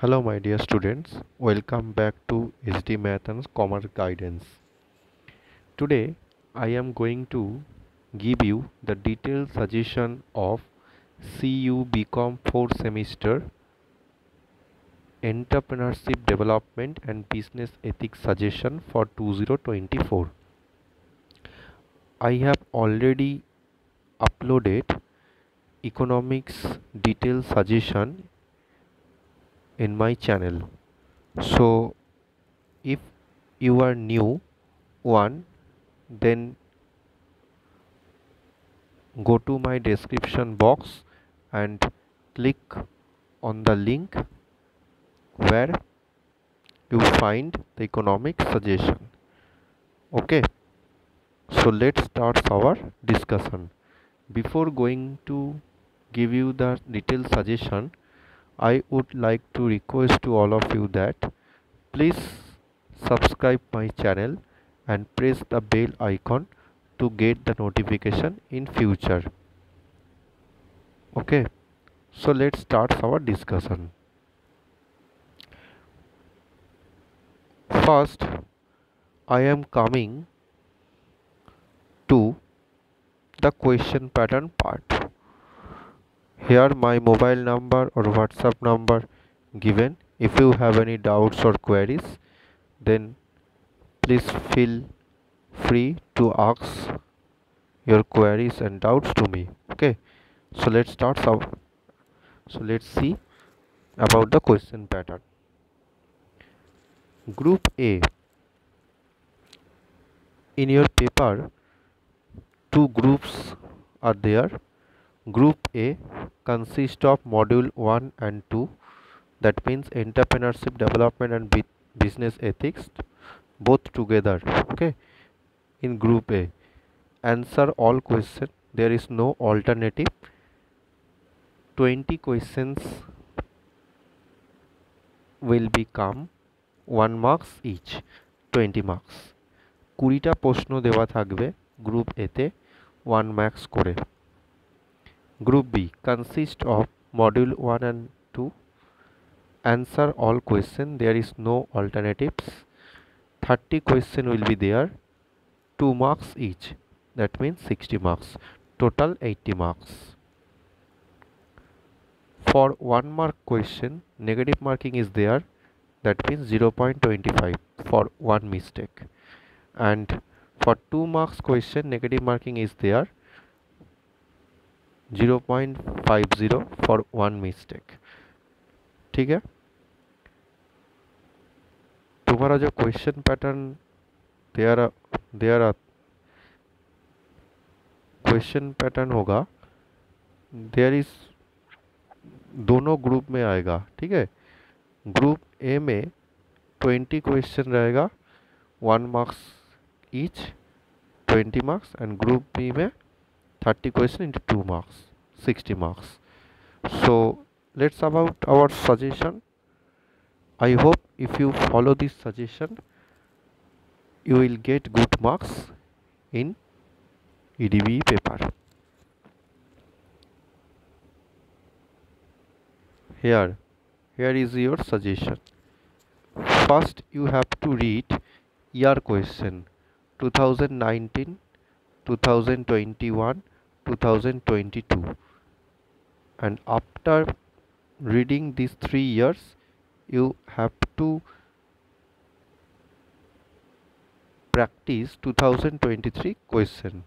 Hello, my dear students. Welcome back to SD Math and Commerce Guidance. Today, I am going to give you the detailed suggestion of CU BCom 4th semester Entrepreneurship Development and Business Ethics suggestion for 2024. I have already uploaded economics detailed suggestion in my channel. So, if you are new one, then go to my description box and click on the link where you find the economic suggestion. Okay, so let's start our discussion. Before going to give you the detailed suggestion, I would like to request to all of you that please subscribe my channel and press the bell icon to get the notification in future. Okay, so let's start our discussion. First, I am coming to the question pattern part. Here my mobile number or WhatsApp number given. If you have any doubts or queries, then please feel free to ask your queries and doubts to me. Okay, so let's start. So let's see about the question pattern. Group A. In your paper, two groups are there. Group A consists of module 1 and 2, that means entrepreneurship development and business ethics, both together. Okay, in group A, answer all questions, there is no alternative. 20 questions will become 1 marks each, 20 marks. 20টা প্রশ্ন দেওয়া থাকবে group এ তে 1 marks করে। Group B consists of module 1 and 2. Answer all questions, there is no alternatives. 30 question will be there, 2 marks each, that means 60 marks, total 80 marks. For 1 mark question, negative marking is there, that means 0.25 for 1 mistake, and for 2 marks question, negative marking is there, 0.50 for 1 mistake. ठीक है, तुम्हारा जो question pattern there question pattern होगा, there is दोनों group में आएगा। ठीक है, ग्रुप ए में 20 क्वेश्चन रहेगा, 1 marks each, 20 marks, and group B में 30 question into 2 marks, 60 marks. So let's about our suggestion. I hope if you follow this suggestion, you will get good marks in EDB paper. Here is your suggestion. First, you have to read year question 2019, 2021, 2022, and after reading these 3 years, you have to practice 2023 question.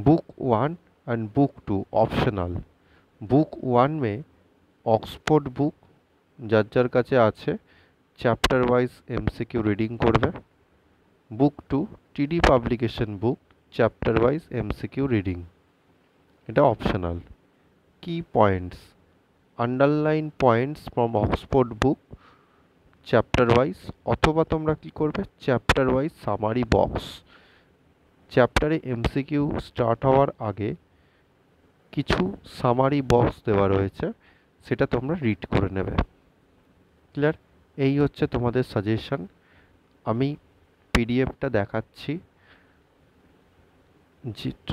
Book 1 and book 2 optional. Book 1 में Oxford book যার যার কাছে আছে chapter wise MCQ reading করবে। বুক 2 টিডি publication বুক chapter wise MCQ reading, এটা optional. কি points, underline points from Oxford book chapter wise, অথবা তোমরা কি করবে চ্যাপ্টার ওয়াইজ সামারি বক্স। চ্যাপ্টারে এমসিকিউ স্টার্ট হওয়ার আগে কিছু সামারি বক্স দেওয়া রয়েছে, সেটা তোমরা রিড করে নেবে। ক্লিয়ার? এই হচ্ছে তোমাদের সাজেশন। আমি পিডিএফটা দেখাচ্ছি।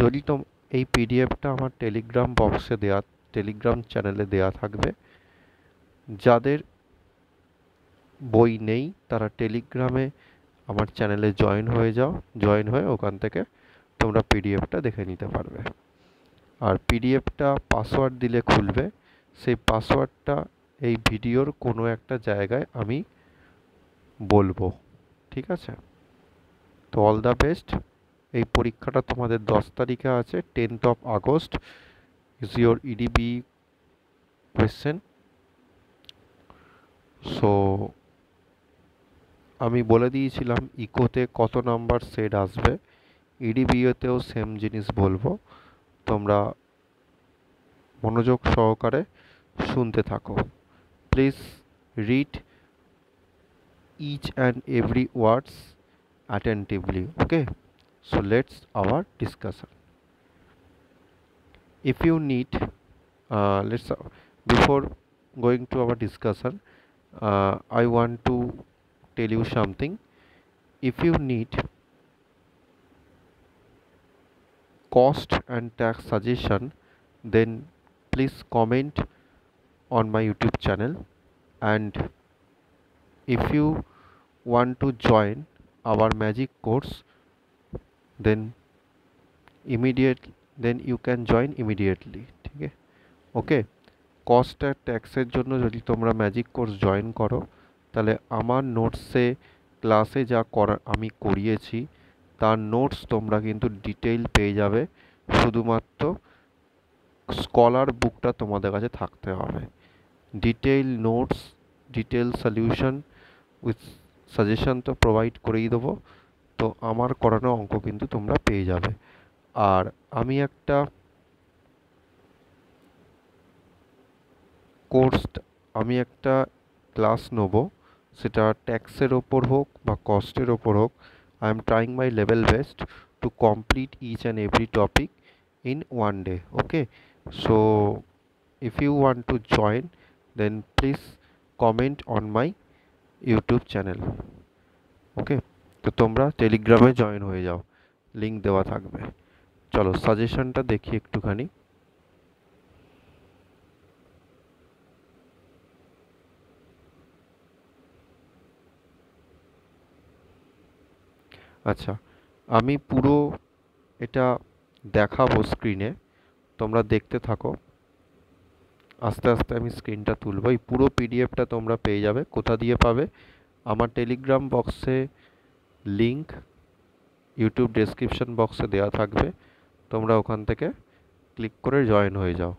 যদি এই পিডিএফটা আমার টেলিগ্রাম বক্সে দেওয়া, টেলিগ্রাম চ্যানেলে দেওয়া থাকবে। যাদের বই নেই তারা টেলিগ্রামে আমার চ্যানেলে জয়েন হয়ে যাও, জয়েন হয়ে ওখান থেকে তোমরা পিডিএফটা দেখে নিতে পারবে। আর পিডিএফটা পাসওয়ার্ড দিলে খুলবে, সেই পাসওয়ার্ডটা এই ভিডিওর কোনো একটা জায়গায় আমি বলবো, ঠিক আছে? তো অল দ্য বেস্ট। এই পরীক্ষাটা তোমাদের 10 তারিখে আছে, 10th of August is your EDB question. So আমি বলে দিয়েছিলাম ইকোতে কত নাম্বার সেট আসবে, ইডিবিওতেও সেম জিনিস বলবো, তোমরা মনোযোগ সহকারে শুনতে থাকো। Please read each and every words attentively. Okay, so let's our discussion. If you need let's before going to our discussion, I want to tell you something. If you need cost and tax suggestion, then please comment on my YouTube channel. And if you want to join our magic course, then immediate then you can join immediately. ঠিক আছে? ওকে, cost আর ট্যাক্সের জন্য যদি তোমরা magic course join করো, তাহলে আমার নোটসে ক্লাসে যা করা আমি করিয়েছি তার নোটস তোমরা কিন্তু ডিটেইল পেয়ে যাবে। শুধুমাত্র স্কলার বুকটা তোমাদের কাছে থাকতে হবে। Detail notes, detail solution with suggestion তো প্রোভাইড করেই দেবো। তো আমার করানো অঙ্ক কিন্তু তোমরা পেয়ে যাবে। আর আমি একটা কোর্স, আমি একটা ক্লাস নেবো, সেটা ট্যাক্সের ওপর হোক বা কস্টের ওপর হোক। I am trying my level best to complete each and every topic in one day. Okay, so if you want to join, then please comment on my YouTube channel. ওকে, তো তোমরা টেলিগ্রামে জয়েন হয়ে যাও, লিঙ্ক দেওয়া থাকবে। চলো সাজেশনটা দেখি একটুখানি। আচ্ছা, আমি পুরো এটা দেখাবো স্ক্রিনে, তোমরা দেখতে থাকো। আস্তে আস্তে আমি স্ক্রিনটা তুলবো। এই পুরো পিডিএফটা তোমরা পেয়ে যাবে। কোথা দিয়ে পাবে? আমার টেলিগ্রাম বক্সে লিঙ্ক ইউটিউব ডেসক্রিপশন বক্সে দেওয়া থাকবে, তোমরা ওখান থেকে ক্লিক করে জয়েন হয়ে যাও।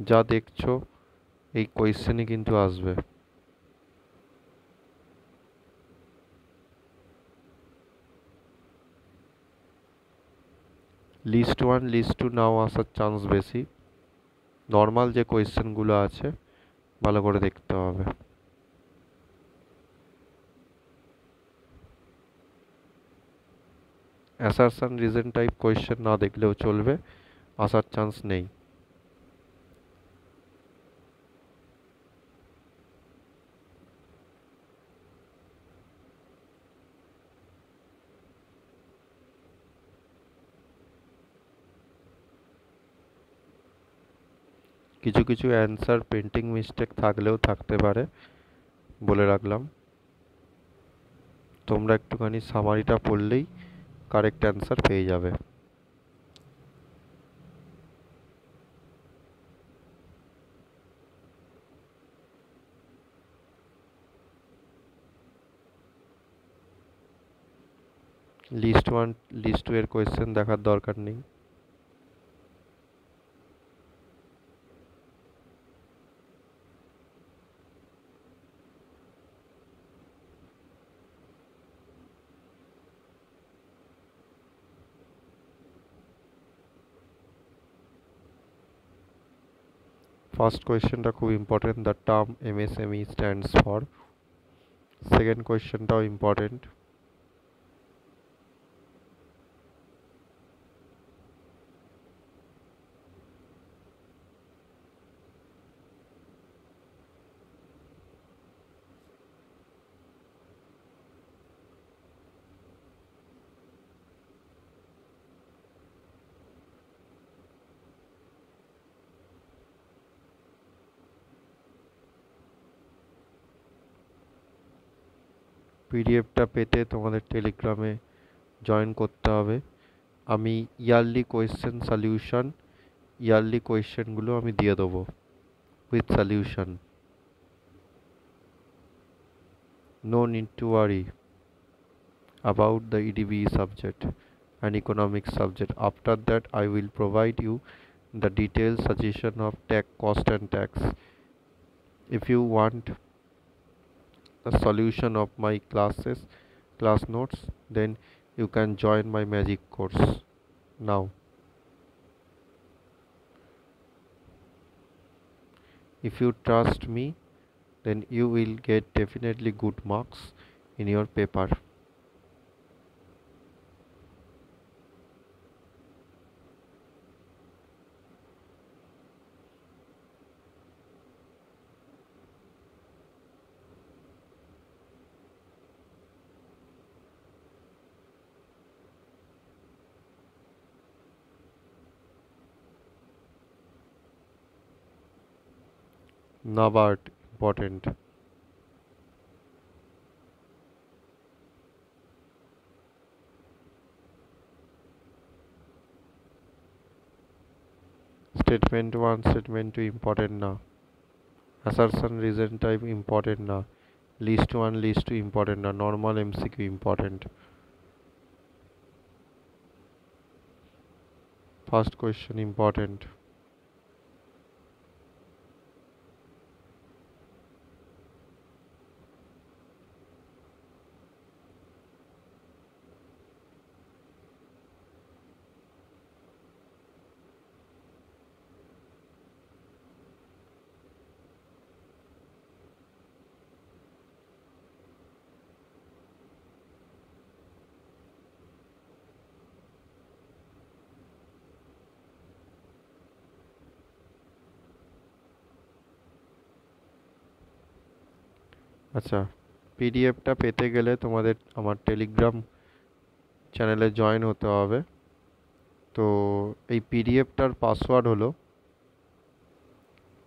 যা দেখছো এই কোয়েশ্চেনই কিন্তু আসবে। লিস্ট ওয়ান লিস্ট টু নাও আসার চান্স বেশি। নর্মাল যে কোয়েশ্চেনগুলো আছে ভালো করে দেখতে হবে। অ্যাসারশন রিজন টাইপ কোয়েশ্চেন না দেখলেও চলবে, আসার চান্স নেই। কিছু কিছু অ্যান্সার প্রিন্টিং মিস্টেক থাকলেও থাকতে পারে, বলে রাখলাম। তোমরা একটুখানি সামারিটা পড়লেই কারেক্ট অ্যান্সার পেয়ে যাবে। লিস্ট ওয়ান লিস্ট টু এর কোয়েশ্চেন দেখার দরকার নেই। ফার্স্ট কোয়েশ্চেনটা খুব important, the term MSME stands for. Second কোয়েশ্চেনটাও ইম্পর্টেন্ট। পিডিএফটা পেতে তোমাদের টেলিগ্রামে জয়েন করতে হবে। আমি ইয়ারলি কোয়েশ্চেন সলিউশন, ইয়ারলি কোয়েশ্চেনগুলো আমি দিয়ে দেবো with solution. No need to worry about the EDBE subject and economics subject. After that, I will provide you the detailed suggestion of tax, cost and tax. If you want the solution of my class notes, then you can join my magic course now. If you trust me, then you will get definitely good marks in your paper. NABARD important. Statement 1, statement 2 important na. Assertion reason type important na. List 1, list 2 important na. Normal MCQ important. First question important. আচ্ছা, পিডিএফটা পেতে গেলে তোমাদের আমার Telegram চ্যানেলে join হতে হবে। তো এই পিডিএফটার পাসওয়ার্ড হলো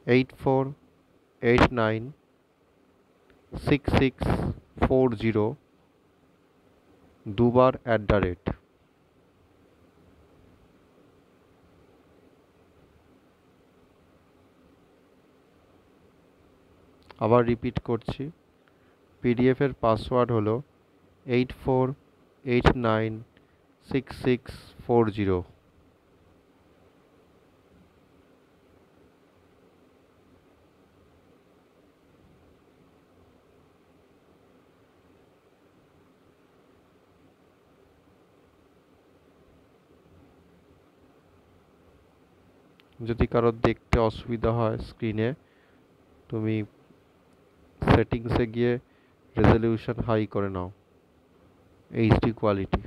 84896640, দুবার @। আবার রিপিট করছি, পিডিএফ এর পাসওয়ার্ড হলো 84896640। যদি কারোর দেখতে অসুবিধা হয় স্ক্রিনে, তুমি সেটিংসে গিয়ে রেজলিউশন হাই করে নাও, এইচডি কোয়ালিটি।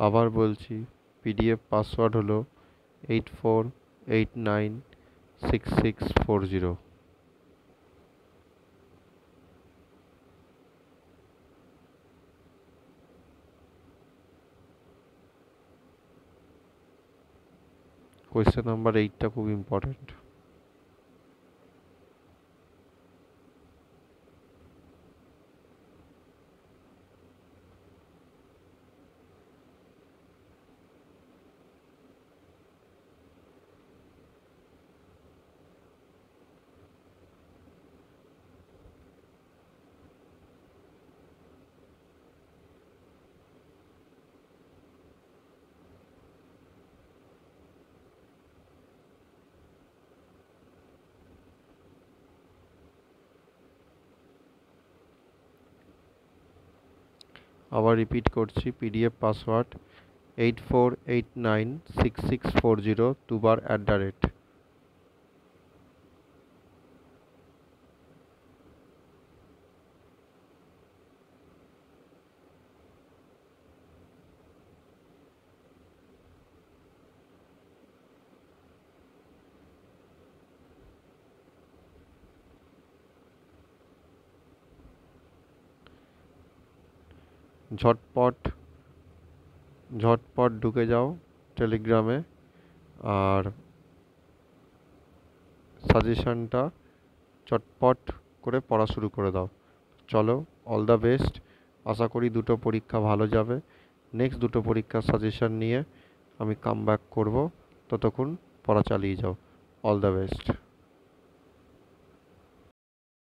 আবার বলছি, পিডিএফ পাসওয়ার্ড হলো 84896640। কোয়েশ্চেন নাম্বার 8টা খুব ইম্পর্টেন্ট। আবার রিপিট করছি, পিডিএফ পাসওয়ার্ড 84896640 দুবার @। ঝটপট ঝটপট ঢুকে যাও টেলিগ্রামে, আর সাজেশনটা চটপট করে পড়া শুরু করে দাও। চলো, অল দ্য বেস্ট। আশা করি দুটো পরীক্ষা ভালো যাবে। নেক্সট দুটো পরীক্ষার সাজেশন নিয়ে আমি কাম ব্যাক করবো। ততক্ষণ পড়া চালিয়ে যাও। All the best.